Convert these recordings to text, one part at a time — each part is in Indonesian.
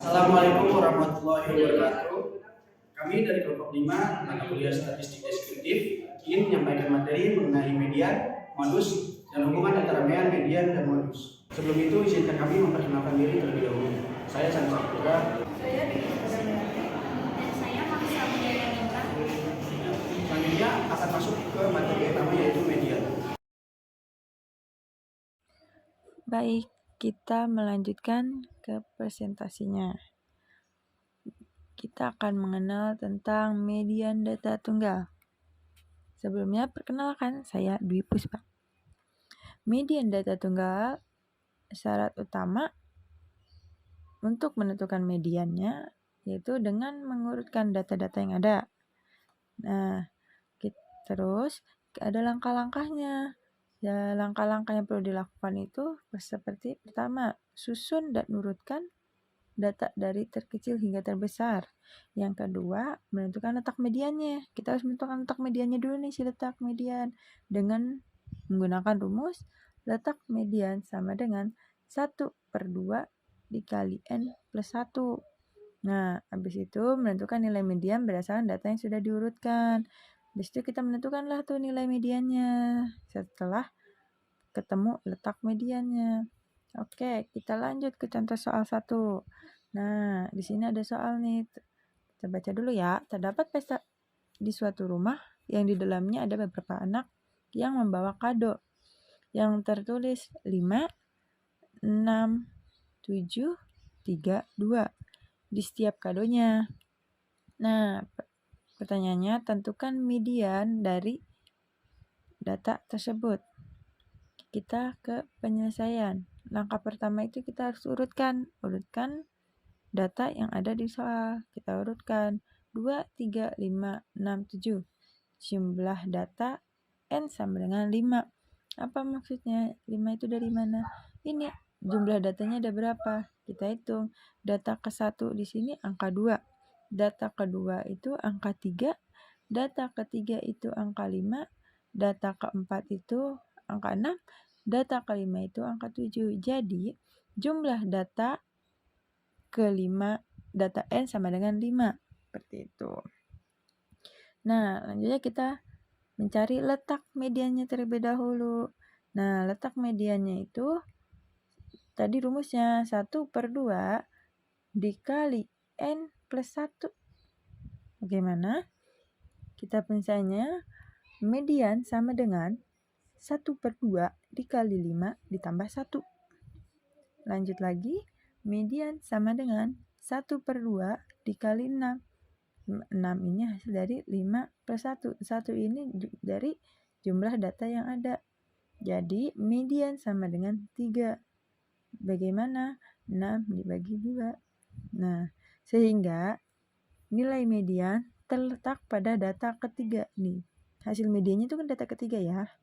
Assalamualaikum warahmatullahi wabarakatuh. Kami dari kelompok 5 mata kuliah statistik deskriptif ingin menyampaikan materi mengenai median, modus, dan hubungan antara median dan modus. Sebelum itu izinkan kami memperkenalkan diri terlebih dahulu. Saya Sansa Putra. Saya Dwi Pradamyati. Dan saya Maksa Budaya Nita. Selanjutnya akan masuk ke materi pertama yaitu median. Baik, kita melanjutkan ke presentasinya. Kita akan mengenal tentang median data tunggal. Sebelumnya, perkenalkan, saya Dwi Puspa. Median data tunggal, syarat utama untuk menentukan mediannya yaitu dengan mengurutkan data-data yang ada. Nah, terus ada langkah-langkahnya. Ya, langkah-langkah yang perlu dilakukan itu seperti pertama, susun dan urutkan data dari terkecil hingga terbesar. Yang kedua, menentukan letak mediannya. Kita harus menentukan letak mediannya dulu nih, si letak median. Dengan menggunakan rumus, letak median sama dengan 1/2 dikali N plus 1. Nah, habis itu menentukan nilai median berdasarkan data yang sudah diurutkan. Habis itu kita menentukanlah tuh nilai mediannya setelah ketemu letak mediannya. Oke, kita lanjut ke contoh soal 1. Nah, di sini ada soal nih. Kita baca dulu ya. Terdapat pesta di suatu rumah yang di dalamnya ada beberapa anak yang membawa kado yang tertulis 5, 6, 7, 3, 2 di setiap kadonya. Nah, pertanyaannya, tentukan median dari data tersebut. Kita ke penyelesaian. Langkah pertama itu kita harus urutkan data yang ada di soal. Kita urutkan 2, 3, 5, 6, 7. Jumlah data N sama dengan 5. Apa maksudnya? 5 itu dari mana? Ini jumlah datanya ada berapa? Kita hitung. Data ke-1 di sini angka 2. Data kedua itu angka 3. Data ketiga itu angka 5. Data keempat itu angka 6. Data kelima itu angka 7. Jadi, jumlah data kelima, data N sama dengan 5. Seperti itu. Nah, lanjutnya kita mencari letak mediannya terlebih dahulu. Nah, letak mediannya itu tadi rumusnya 1/2 dikali N plus 1. Bagaimana? Kita penyelesaiannya, median sama dengan 1/2 dikali 5 ditambah 1. Lanjut lagi, median sama dengan 1/2 dikali 6. 6 ini hasil dari 5 plus 1. 1 ini dari jumlah data yang ada. Jadi, median sama dengan 3. Bagaimana? 6 dibagi 2. Nah, sehingga nilai median terletak pada data ketiga nih. Hasil mediannya itu kan data ketiga ya.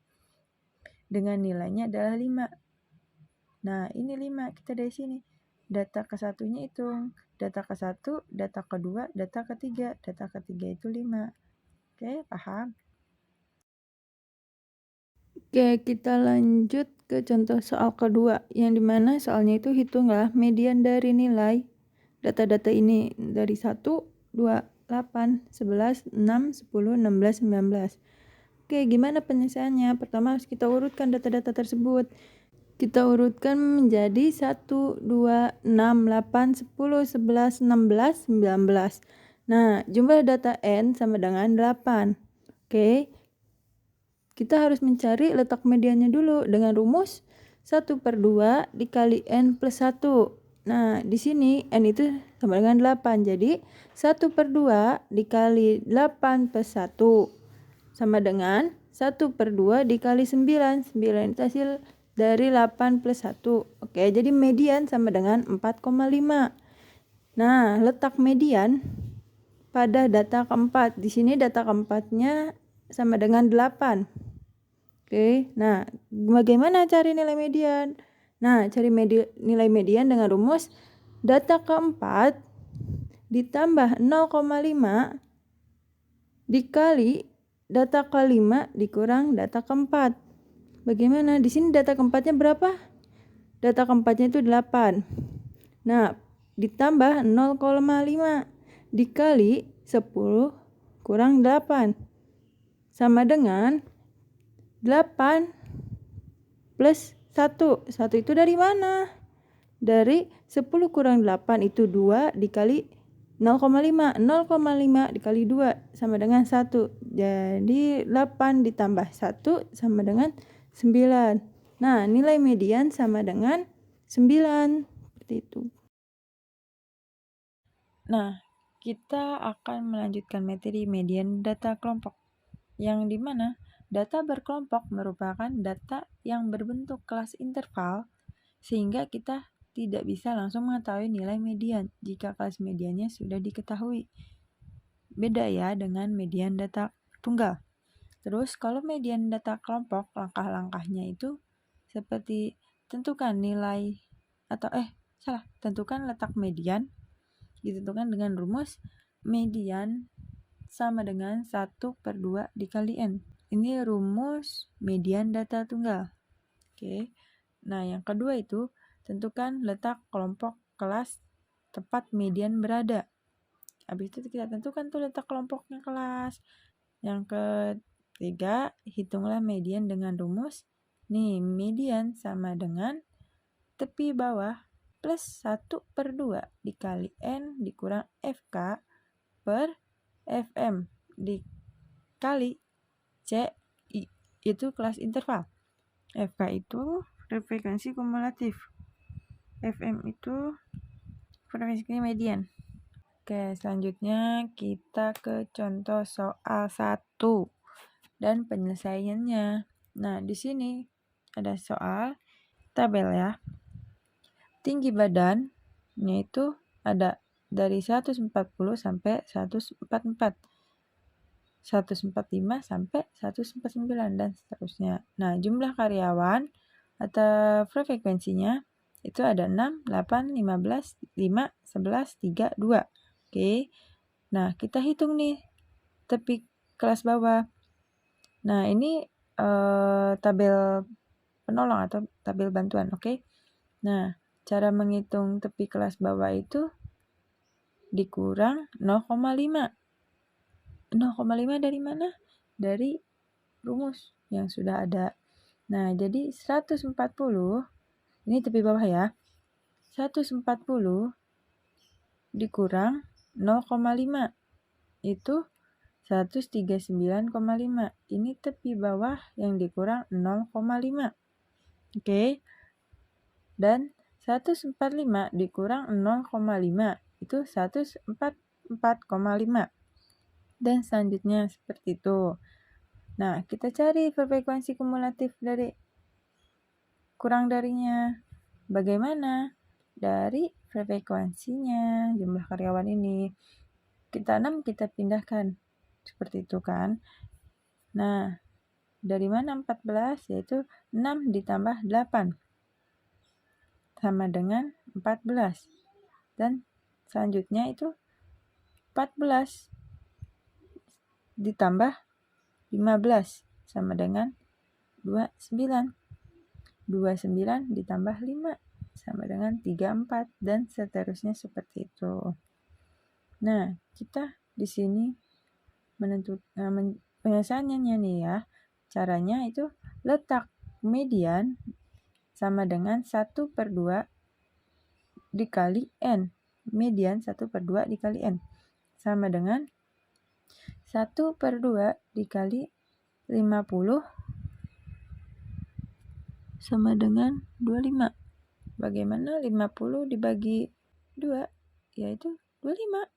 Dengan nilainya adalah 5. Nah, ini 5. Kita dari sini. Data ke-1-nya hitung. Data ke-1, data kedua, data ketiga. Data ketiga itu 5. Oke, paham? Oke, kita lanjut ke contoh soal kedua, yang dimana soalnya itu hitunglah median dari nilai data-data ini dari 1, 2, 8, 11, 6, 10, 16, 19. Oke, gimana penyelesaiannya? Pertama harus kita urutkan data-data tersebut. Kita urutkan menjadi 1, 2, 6, 8, 10, 11, 16, 19. Nah, jumlah data N sama dengan 8. Oke. Kita harus mencari letak mediannya dulu dengan rumus 1/2 dikali N plus 1. Nah, di sini N itu sama dengan 8. Jadi, 1/2 dikali 8 plus 1 sama dengan 1/2 dikali 9. 9 itu hasil dari 8 plus 1. Oke, jadi median sama dengan 4,5. Nah, letak median pada data keempat. Di sini data keempatnya sama dengan 8. Oke, nah bagaimana cari nilai median? Nah, cari nilai median dengan rumus data keempat ditambah 0,5 dikali data kelima dikurang data keempat. Bagaimana? Di sini data keempatnya berapa? Data keempatnya itu 8. Nah, ditambah 0,5 dikali 10 kurang 8 sama dengan 8 plus 1. 1 itu dari mana? Dari 10 kurang 8 itu 2 dikali 0,5. 0,5 dikali 2 sama dengan 1. Jadi 8 ditambah 1 sama dengan 9. Nah, nilai median sama dengan 9. Seperti itu. Nah, kita akan melanjutkan materi median data kelompok, yang dimana data berkelompok merupakan data yang berbentuk kelas interval, sehingga kita tidak bisa langsung mengetahui nilai median jika kelas mediannya sudah diketahui. Beda ya dengan median data tunggal. Terus kalau median data kelompok, langkah-langkahnya itu seperti tentukan nilai tentukan letak median ditentukan dengan rumus median sama dengan 1/2 dikali N. Ini rumus median data tunggal. Oke. Nah, yang kedua itu tentukan letak kelompok kelas tempat median berada. Habis itu kita tentukan tuh letak kelompoknya kelas. Yang ketiga, hitunglah median dengan rumus. Nih, median sama dengan tepi bawah plus 1/2 dikali N dikurang FK per FM dikali CI. Itu kelas interval. FK itu frekuensi kumulatif. FM itu frekuensi median. Oke, selanjutnya kita ke contoh soal 1 dan penyelesaiannya. Nah, di sini ada soal tabel ya. Tinggi badannya itu ada dari 140 sampai 144, 145 sampai 149 dan seterusnya. Nah, jumlah karyawan atau frekuensinya itu ada 6, 8, 15, 5, 11, 3, 2. Oke. Nah, kita hitung nih tepi kelas bawah. Nah, ini tabel penolong atau tabel bantuan, oke? Nah, cara menghitung tepi kelas bawah itu dikurang 0,5. 0,5 dari mana? Dari rumus yang sudah ada. Nah, jadi 140, ini tepi bawah ya. 140 dikurang 0,5 itu 139,5. Ini tepi bawah yang dikurang 0,5. Oke. Dan 145 dikurang 0,5 itu 144,5. Dan selanjutnya seperti itu. Nah, kita cari frekuensi kumulatif dari kurang darinya. Bagaimana? Dari frekuensinya, jumlah karyawan ini. Kita 6, kita pindahkan. Seperti itu kan. Nah, dari mana 14? Yaitu 6 ditambah 8. Sama dengan 14. Dan selanjutnya itu 14 ditambah 15 sama dengan 29. 29 ditambah 5 sama dengan 34 dan seterusnya seperti itu. Nah, kita di sini penyelesaiannya nih ya. Caranya itu letak median sama dengan 1/2 dikali N. Median 1/2 dikali N. Sama dengan 1/2 dikali 50 sama dengan 25. Bagaimana 50 dibagi 2? Yaitu 25.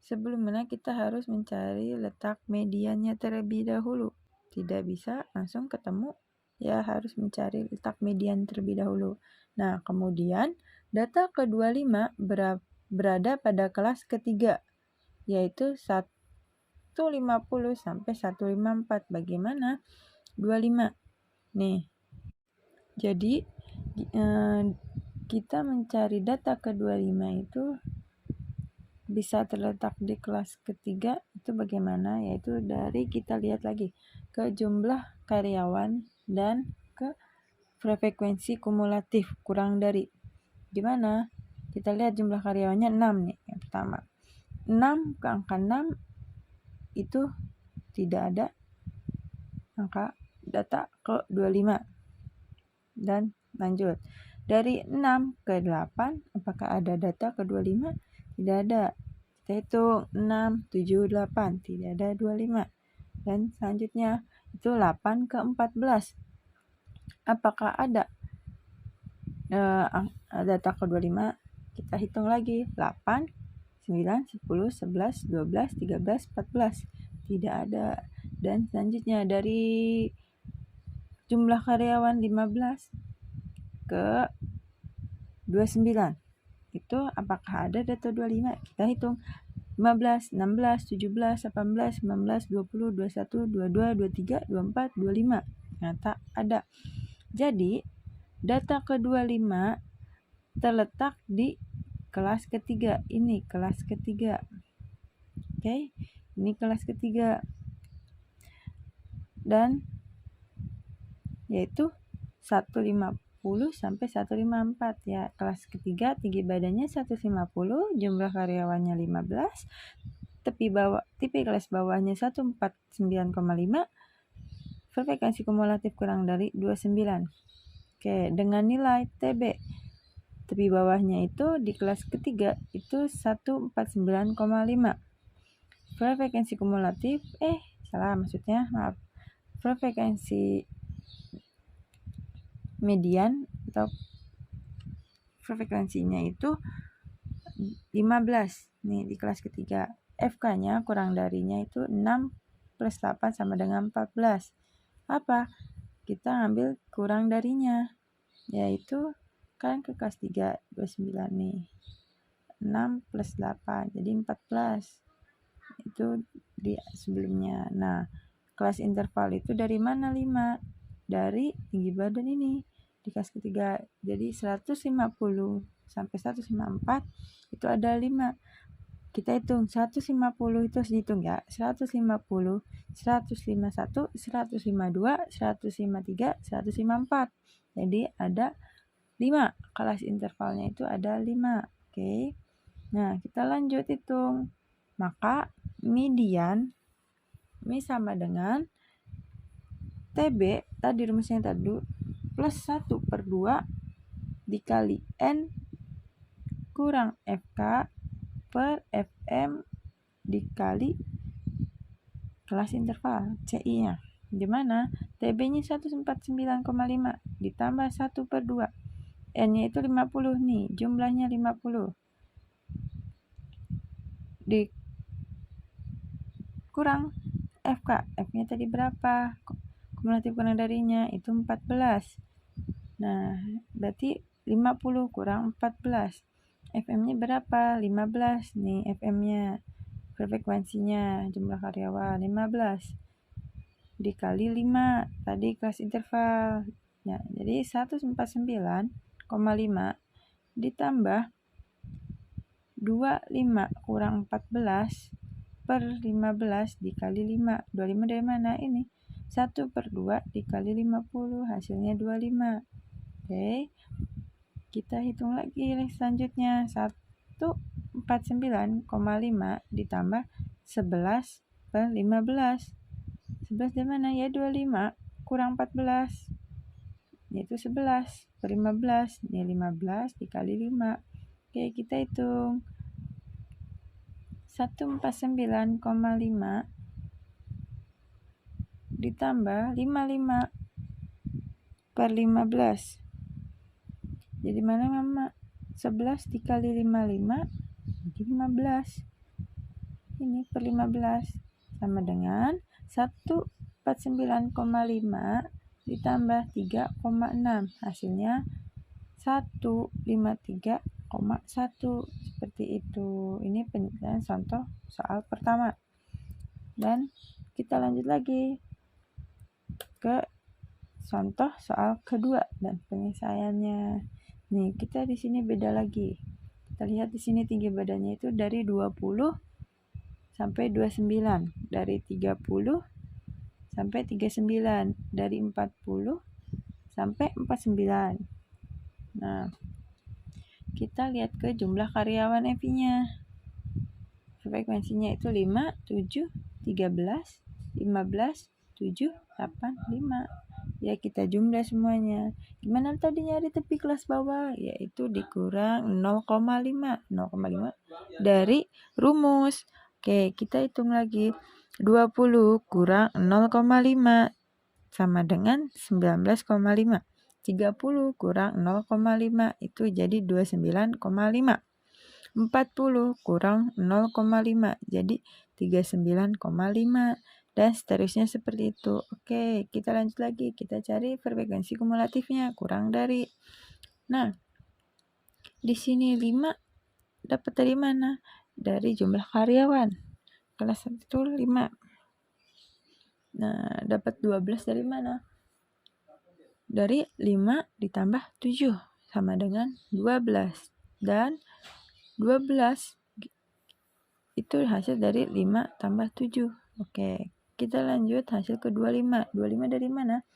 Sebelumnya kita harus mencari letak mediannya terlebih dahulu. Tidak bisa langsung ketemu, ya harus mencari letak median terlebih dahulu. Nah, kemudian data ke-25 berada pada kelas ketiga, yaitu 150 sampai 154. Bagaimana? 25. Nih, jadi kita mencari data ke-25 itu bisa terletak di kelas ketiga itu bagaimana? Yaitu dari kita lihat lagi ke jumlah karyawan dan ke frekuensi kumulatif kurang dari. Gimana? Kita lihat jumlah karyawannya 6 nih. Yang pertama, 6 ke angka 6 itu tidak ada angka data ke 25. Dan lanjut. Dari 6 ke 8, apakah ada data ke 25? Tidak ada. Kita hitung 6, 7, 8. Tidak ada 25. Dan selanjutnya itu 8 ke 14. Apakah ada data ke 25? Kita hitung lagi. 8, 9, 10, 11, 12, 13, 14. Tidak ada. Dan selanjutnya dari jumlah karyawan 15 ke 29. Itu apakah ada data 25? Kita hitung 15, 16, 17, 18, 19, 20, 21, 22, 23, 24, 25. Ternyata ada. Jadi, data ke-25 terletak di kelas ketiga. Ini kelas ketiga. Oke, ini kelas ketiga. Dan yaitu 150 sampai 154 ya. Kelas ketiga tinggi badannya 150, jumlah karyawannya 15, tepi kelas bawahnya 149,5, frekuensi kumulatif kurang dari 29. Oke, dengan nilai TB tepi bawahnya itu di kelas ketiga itu 149,5. Frekuensi kumulatif frekuensi median atau frekuensinya itu 15 nih di kelas ketiga. FK-nya kurang darinya itu 6 plus 8 sama dengan 14. Apa? Kita ambil kurang darinya, yaitu kan ke kelas 3 29 nih. 6 plus 8 jadi 14. Itu di sebelumnya. Nah, kelas interval itu dari mana 5? Dari tinggi badan ini di kelas ketiga. Jadi 150 sampai 154 itu ada 5. Kita hitung 150 itu harus dihitung ya. 150, 151, 152, 153, 154. Jadi ada 5. Kelas intervalnya itu ada 5. Oke. Nah, kita lanjut hitung. Maka median ini sama dengan TB tadi rumusnya tadi plus 1/2 dikali N kurang FK per FM dikali kelas interval CI-nya. Dimana TB-nya 149,5 ditambah 1/2. N-nya itu 50 nih, jumlahnya 50. Kurang FK. F-nya tadi berapa? Kumulatif kurang darinya itu 14. Nah, berarti 50 kurang 14. FM-nya berapa? 15 nih FM-nya. Frekuensinya jumlah karyawan 15 dikali 5 tadi kelas interval. Ya, jadi 149,5 ditambah 25 kurang 14 per 15 dikali 5. 25 dari mana? Ini 1/2 dikali 50 hasilnya 25. Oke, kita hitung lagi selanjutnya. 149,5 ditambah 11 per 15. 11 dari mana? Ya 25 kurang 14 yaitu 11 per 15. Ini 15 dikali 5. Oke, kita hitung 149,5 ditambah 55 per 15. Jadi mana mama? 11 dikali 55 jadi 15. Ini per 15 sama dengan 149,5 ditambah 3,6 hasilnya 153,1. Seperti itu. Ini penjelasan contoh soal pertama. Dan kita lanjut lagi ke contoh soal kedua dan penyelesaiannya. Nih, kita di sini beda lagi. Kita lihat di sini tinggi badannya itu dari 20 sampai 29, dari 30 sampai 39, dari 40 sampai 49. Nah, kita lihat ke jumlah karyawan FI-nya. Frekuensinya itu 5, 7, 13, 15, 7, 8, 5. Ya, kita jumlah semuanya. Gimana tadi nyari tepi kelas bawah? Yaitu dikurang 0,5. 0,5 dari rumus. Oke, kita hitung lagi. 20 kurang 0,5 sama dengan 19,5. 30 kurang 0,5 itu jadi 29,5. 40 kurang 0,5 jadi 39,5 dan seterusnya seperti itu. Oke, kita lanjut lagi. Kita cari frekuensi kumulatifnya kurang dari. Nah, di sini 5 dapat dari mana? Dari jumlah karyawan. Kelas 1 5. Nah, dapat 12 dari mana? Dari 5 ditambah 7 sama dengan 12. Dan 12 itu hasil dari 5 tambah 7. Oke, kita lanjut hasil ke 25. 25 dari mana?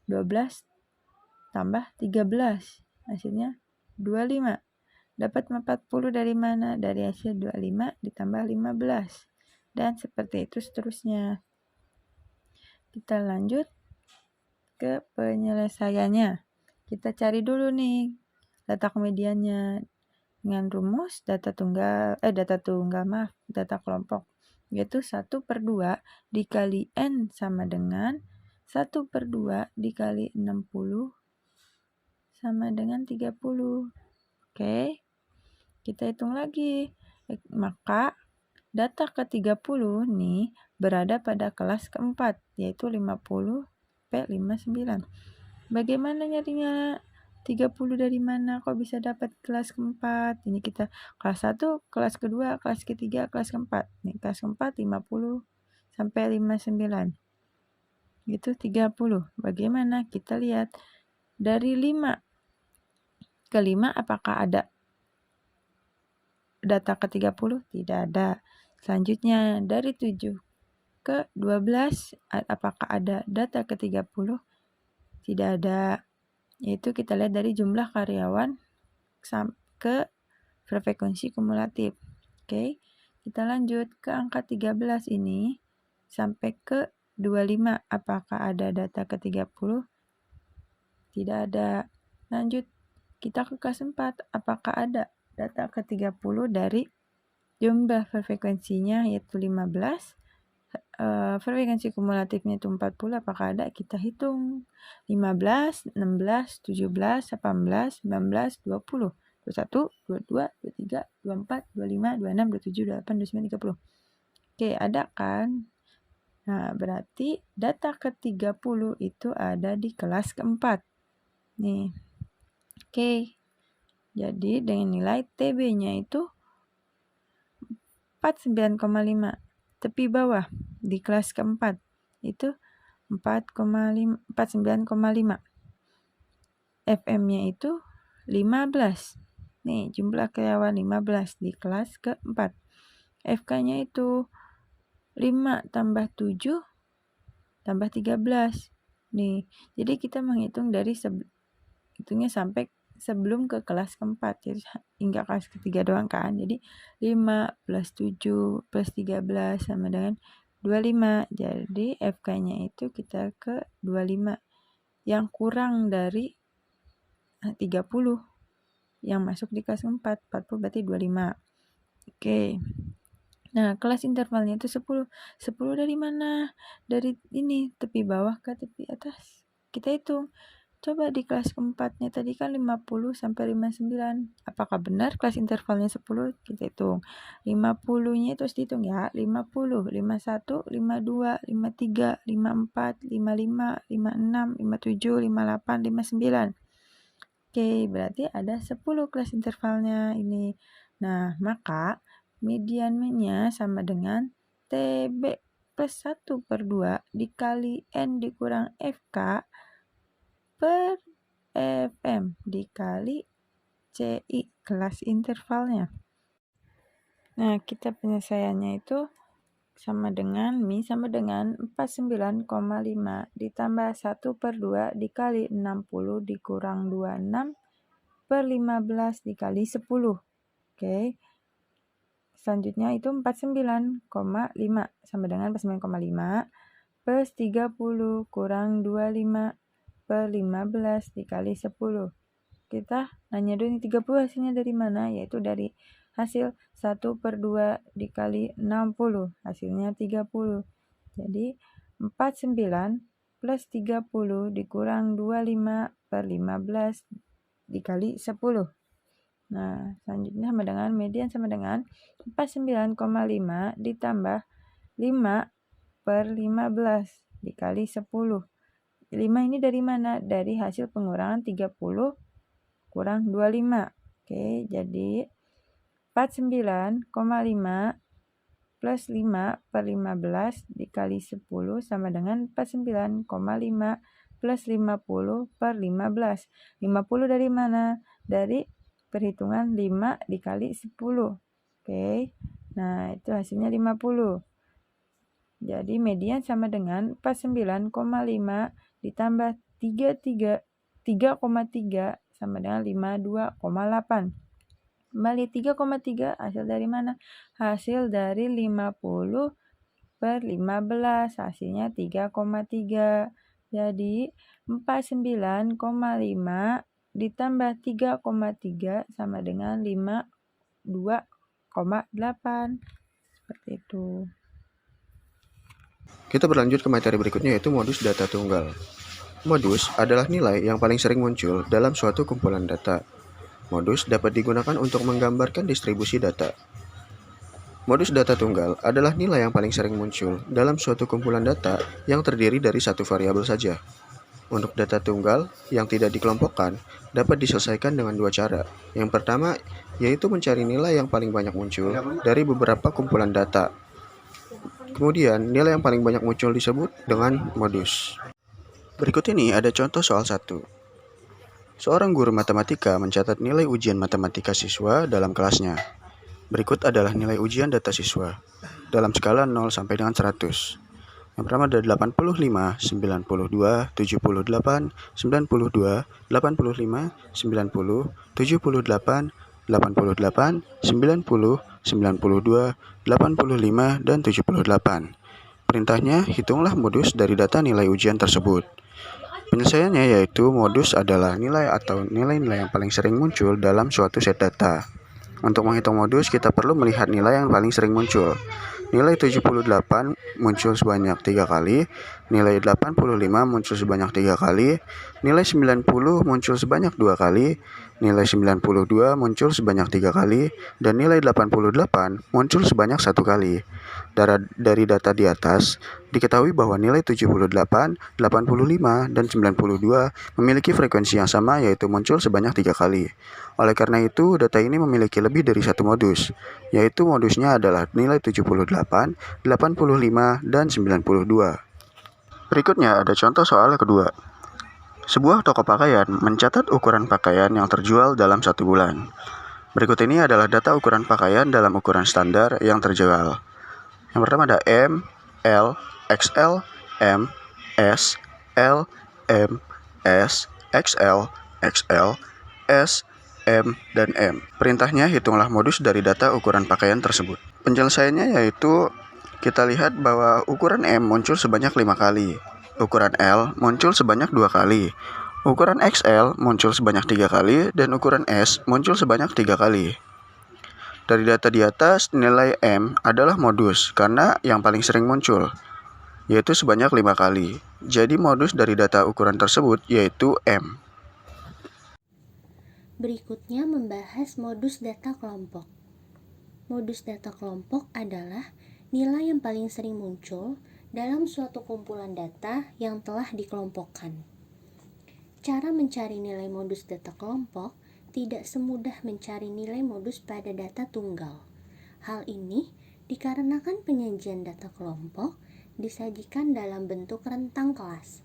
12 tambah 13. Hasilnya 25. Dapat 40 dari mana? Dari hasil 25 ditambah 15. Dan seperti itu seterusnya. Kita lanjut ke penyelesaiannya. Kita cari dulu nih letak mediannya dengan rumus data kelompok, yaitu 1/2 dikali N sama dengan 1/2 dikali 60 sama dengan 30. Oke, kita hitung lagi. Maka data ke-30 nih berada pada kelas keempat, yaitu 50P59. Bagaimana nyarinya? 30 dari mana? Kok bisa dapat kelas keempat? Ini kita kelas 1, kelas kedua, kelas ketiga, kelas keempat. Nih, kelas keempat 50 sampai 59. Itu 30. Bagaimana? Kita lihat. Dari 5 ke 5 apakah ada data ke 30? Tidak ada. Selanjutnya dari 7 ke 12 apakah ada data ke 30? Tidak ada. Yaitu kita lihat dari jumlah karyawan ke frekuensi kumulatif. Oke, kita lanjut ke angka 13 ini sampai ke 25. Apakah ada data ke 30? Tidak ada. Lanjut, kita ke kelas 4. Apakah ada data ke 30 dari jumlah frekuensinya yaitu 15? Frekuensi kumulatifnya itu 40, apakah ada? Kita hitung. 15, 16, 17, 18, 19, 20, 21, 22, 23, 24, 25, 26, 27, 28, 29, 30. Oke, ada kan? Nah, berarti data ke-30 itu ada di kelas keempat. Nih. Oke. Jadi dengan nilai TB-nya itu 49,5. Tepi bawah di kelas keempat itu 49,5. FM-nya itu 15. Nih, jumlah karyawan 15 di kelas keempat. FK-nya itu 5 tambah 7 tambah 13. Nih, jadi kita menghitung dari hitungnya sampai sebelum ke kelas keempat, jadi hingga kelas ketiga doang kan. Jadi 5 plus 7 plus 13 sama dengan 25. Jadi FK-nya itu kita ke 25. Yang kurang dari 30 yang masuk di kelas keempat. 40 berarti 25. Oke. Nah, kelas intervalnya itu 10. 10 dari mana? Dari ini, tepi bawah ke tepi atas. Kita hitung. Coba di kelas keempatnya tadi kan 50 sampai 59. Apakah benar kelas intervalnya 10? Kita hitung. 50-nya itu harus dihitung ya. 50, 51, 52, 53, 54, 55, 56, 57, 58, 59. Oke, berarti ada 10 kelas intervalnya ini. Nah, maka mediannya sama dengan TB plus 1/2 dikali N dikurang FK per FM dikali CI kelas intervalnya. Nah, kita penyelesaiannya itu sama dengan Mi sama dengan 49,5 ditambah 1/2 dikali 60 dikurang 26 per 15 dikali 10. Oke. Selanjutnya itu 49,5 sama dengan 49,5 plus 30 kurang 25 per 15 dikali 10. Kita nanya dulu nih 30 hasilnya dari mana? Yaitu dari hasil 1 per 2 dikali 60. Hasilnya 30. Jadi 49 plus 30 dikurang 25 per 15 dikali 10. Nah, selanjutnya sama dengan median sama dengan 49,5 ditambah 5 per 15 dikali 10. 5 ini dari mana? Dari hasil pengurangan 30 kurang 25. Oke, jadi 49,5 plus 5 per 15 dikali 10 sama dengan 49,5 plus 50 per 15. 50 dari mana? Dari perhitungan 5 dikali 10. Oke, nah itu hasilnya 50. Jadi median sama dengan 49,5 ditambah 3,3 sama dengan 52,8. Kembali 3,3 hasil dari mana? Hasil dari 50 per 15, hasilnya 3,3. Jadi 49,5 ditambah 3,3 sama dengan 52,8. Seperti itu. Kita berlanjut ke materi berikutnya yaitu modus data tunggal. Modus adalah nilai yang paling sering muncul dalam suatu kumpulan data. Modus dapat digunakan untuk menggambarkan distribusi data. Modus data tunggal adalah nilai yang paling sering muncul dalam suatu kumpulan data yang terdiri dari satu variabel saja. Untuk data tunggal yang tidak dikelompokkan dapat diselesaikan dengan dua cara. Yang pertama yaitu mencari nilai yang paling banyak muncul dari beberapa kumpulan data. Kemudian nilai yang paling banyak muncul disebut dengan modus. Berikut ini ada contoh soal 1. Seorang guru matematika mencatat nilai ujian matematika siswa dalam kelasnya. Berikut adalah nilai ujian data siswa dalam skala 0 sampai dengan 100. Yang pertama ada 85, 92, 78, 92, 85, 90, 78, 88, 90, 92, 85, dan 78. Perintahnya, hitunglah modus dari data nilai ujian tersebut. Penyelesaiannya yaitu modus adalah nilai atau nilai-nilai yang paling sering muncul dalam suatu set data. Untuk menghitung modus, kita perlu melihat nilai yang paling sering muncul. Nilai 78 muncul sebanyak 3 kali, nilai 85 muncul sebanyak 3 kali, nilai 90 muncul sebanyak 2 kali, nilai 92 muncul sebanyak 3 kali, dan nilai 88 muncul sebanyak 1 kali. Dari data di atas, diketahui bahwa nilai 78, 85, dan 92 memiliki frekuensi yang sama yaitu muncul sebanyak 3 kali. Oleh karena itu, data ini memiliki lebih dari satu modus, yaitu modusnya adalah nilai 78, 85, dan 92. Berikutnya ada contoh soal kedua. Sebuah toko pakaian mencatat ukuran pakaian yang terjual dalam 1 bulan. Berikut ini adalah data ukuran pakaian dalam ukuran standar yang terjual. Yang pertama ada M, L, XL, M, S, L, M, S, XL, XL, S, M, dan M. Perintahnya, hitunglah modus dari data ukuran pakaian tersebut. Penyelesaiannya yaitu kita lihat bahwa ukuran M muncul sebanyak 5 kali, ukuran L muncul sebanyak 2 kali, ukuran XL muncul sebanyak 3 kali, dan ukuran S muncul sebanyak 3 kali. Dari data di atas, nilai M adalah modus karena yang paling sering muncul, yaitu sebanyak 5 kali. Jadi modus dari data ukuran tersebut yaitu M. Berikutnya membahas modus data kelompok. Modus data kelompok adalah nilai yang paling sering muncul dalam suatu kumpulan data yang telah dikelompokkan. Cara mencari nilai modus data kelompok tidak semudah mencari nilai modus pada data tunggal. Hal ini dikarenakan penyajian data kelompok disajikan dalam bentuk rentang kelas.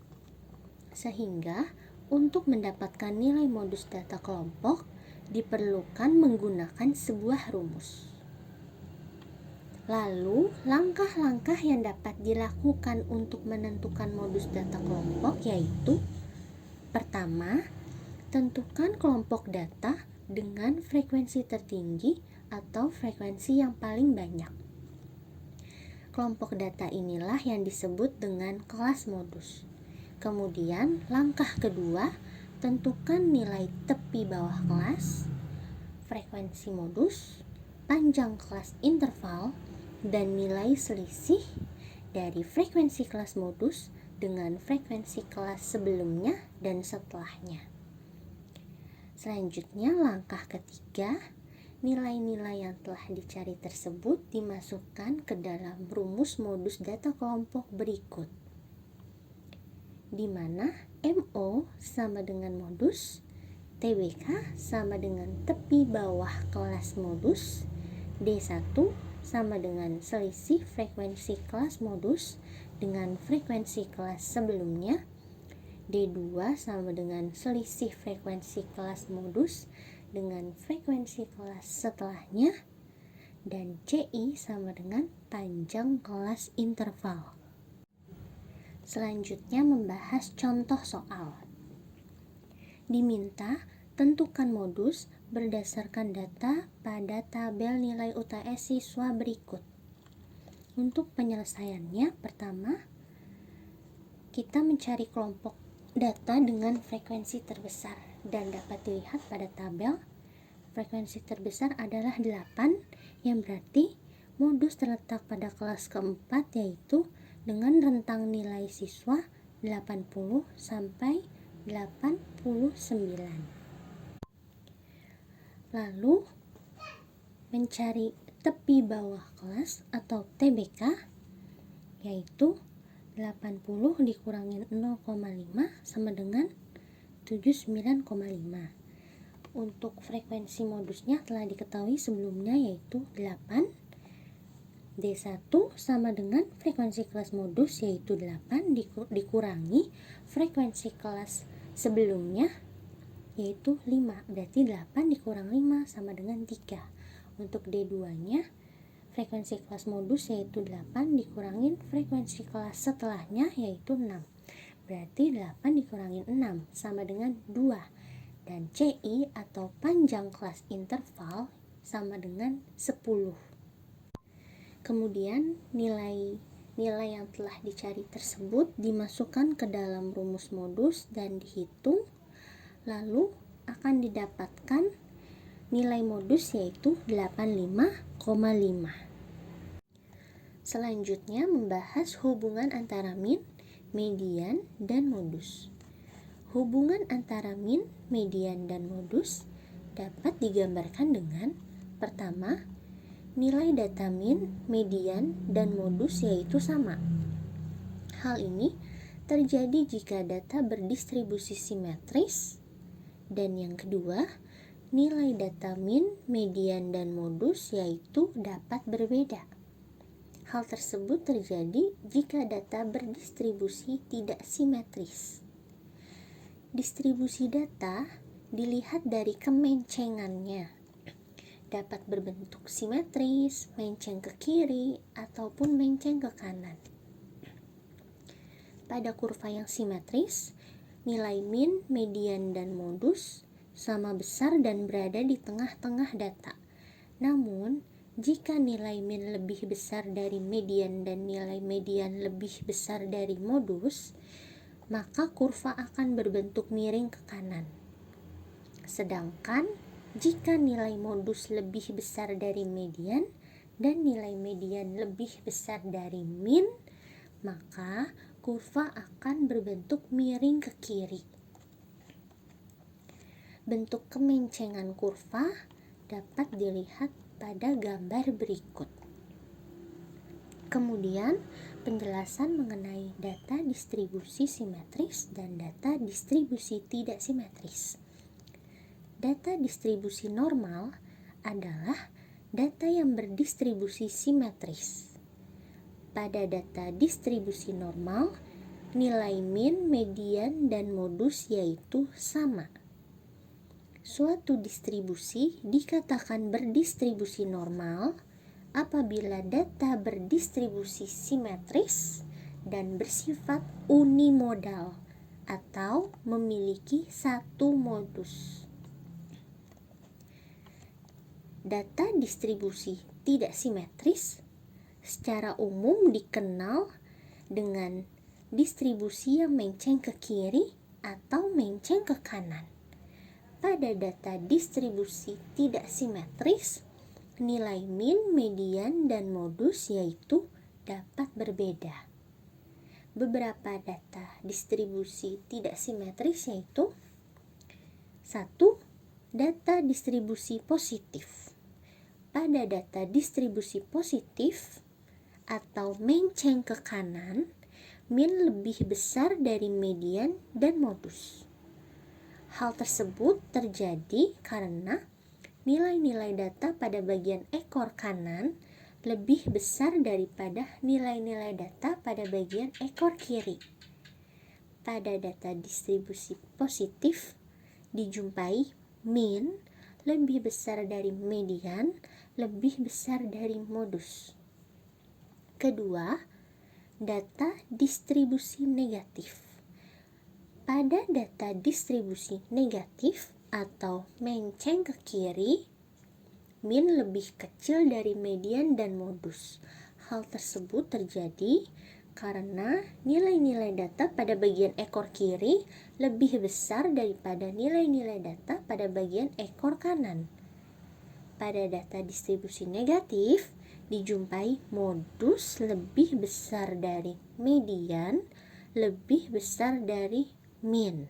Sehingga untuk mendapatkan nilai modus data kelompok diperlukan menggunakan sebuah rumus. Lalu, langkah-langkah yang dapat dilakukan untuk menentukan modus data kelompok yaitu: pertama, Tentukan kelompok data dengan frekuensi tertinggi atau frekuensi yang paling banyak. Kelompok data inilah yang disebut dengan kelas modus. Kemudian, langkah kedua, tentukan nilai tepi bawah kelas, frekuensi modus, panjang kelas interval, dan nilai selisih dari frekuensi kelas modus dengan frekuensi kelas sebelumnya dan setelahnya. Selanjutnya, langkah ketiga, nilai-nilai yang telah dicari tersebut dimasukkan ke dalam rumus modus data kelompok berikut, di mana MO sama dengan modus, TBK sama dengan tepi bawah kelas modus, D1 sama dengan selisih frekuensi kelas modus dengan frekuensi kelas sebelumnya, D2 sama dengan selisih frekuensi kelas modus dengan frekuensi kelas setelahnya, dan CI sama dengan panjang kelas interval. Selanjutnya membahas contoh soal. Diminta tentukan modus berdasarkan data pada tabel nilai UTS siswa berikut. Untuk penyelesaiannya, pertama, kita mencari kelompok data dengan frekuensi terbesar dan dapat dilihat pada tabel. Frekuensi terbesar adalah 8, yang berarti modus terletak pada kelas keempat, yaitu dengan rentang nilai siswa 80 sampai 89. Lalu mencari tepi bawah kelas atau TBK, yaitu 80 dikurangin 0,5 sama dengan 79,5. Untuk frekuensi modusnya telah diketahui sebelumnya, yaitu 8. D1 sama dengan frekuensi kelas modus, yaitu 8 dikurangi frekuensi kelas sebelumnya, yaitu 5. Berarti 8 dikurang 5 sama dengan 3. Untuk D2 nya, frekuensi kelas modus yaitu 8 dikurangin frekuensi kelas setelahnya, yaitu 6. Berarti 8 dikurangin 6 sama dengan 2. Dan CI atau panjang kelas interval sama dengan 10. Kemudian nilai yang telah dicari tersebut dimasukkan ke dalam rumus modus dan dihitung, lalu akan didapatkan nilai modus yaitu 85,5. Selanjutnya membahas hubungan antara min, median, dan modus. Hubungan antara min, median, dan modus dapat digambarkan dengan pertama, nilai data min, median, dan modus yaitu sama. Hal ini terjadi jika data berdistribusi simetris. Dan yang kedua, nilai data min, median, dan modus yaitu dapat berbeda. Hal tersebut terjadi jika data berdistribusi tidak simetris. Distribusi data dilihat dari kemencengannya. Dapat berbentuk simetris, menceng ke kiri, ataupun menceng ke kanan. Pada kurva yang simetris, nilai min, median, dan modus sama besar dan berada di tengah-tengah data. Namun, jika nilai min lebih besar dari median dan nilai median lebih besar dari modus, maka kurva akan berbentuk miring ke kanan. Sedangkan jika nilai modus lebih besar dari median dan nilai median lebih besar dari min, maka kurva akan berbentuk miring ke kiri. Bentuk kemencengan kurva dapat dilihat pada gambar berikut. Kemudian, penjelasan mengenai data distribusi simetris dan data distribusi tidak simetris. Data distribusi normal adalah data yang berdistribusi simetris. Pada data distribusi normal, nilai min, median, dan modus yaitu sama. Suatu distribusi dikatakan berdistribusi normal apabila data berdistribusi simetris dan bersifat unimodal atau memiliki satu modus. Data distribusi tidak simetris secara umum dikenal dengan distribusi yang menceng ke kiri atau menceng ke kanan. Pada data distribusi tidak simetris, nilai min, median, dan modus yaitu dapat berbeda. Beberapa data distribusi tidak simetris yaitu 1. Data distribusi positif. Pada data distribusi positif atau menceng ke kanan, min lebih besar dari median dan modus. Hal tersebut terjadi karena nilai-nilai data pada bagian ekor kanan lebih besar daripada nilai-nilai data pada bagian ekor kiri. Pada data distribusi positif dijumpai min lebih besar dari median, lebih besar dari modus. Kedua, data distribusi negatif. Pada data distribusi negatif atau menceng ke kiri, min lebih kecil dari median dan modus. Hal tersebut terjadi karena nilai-nilai data pada bagian ekor kiri lebih besar daripada nilai-nilai data pada bagian ekor kanan. Pada data distribusi negatif dijumpai modus lebih besar dari median, lebih besar dari min.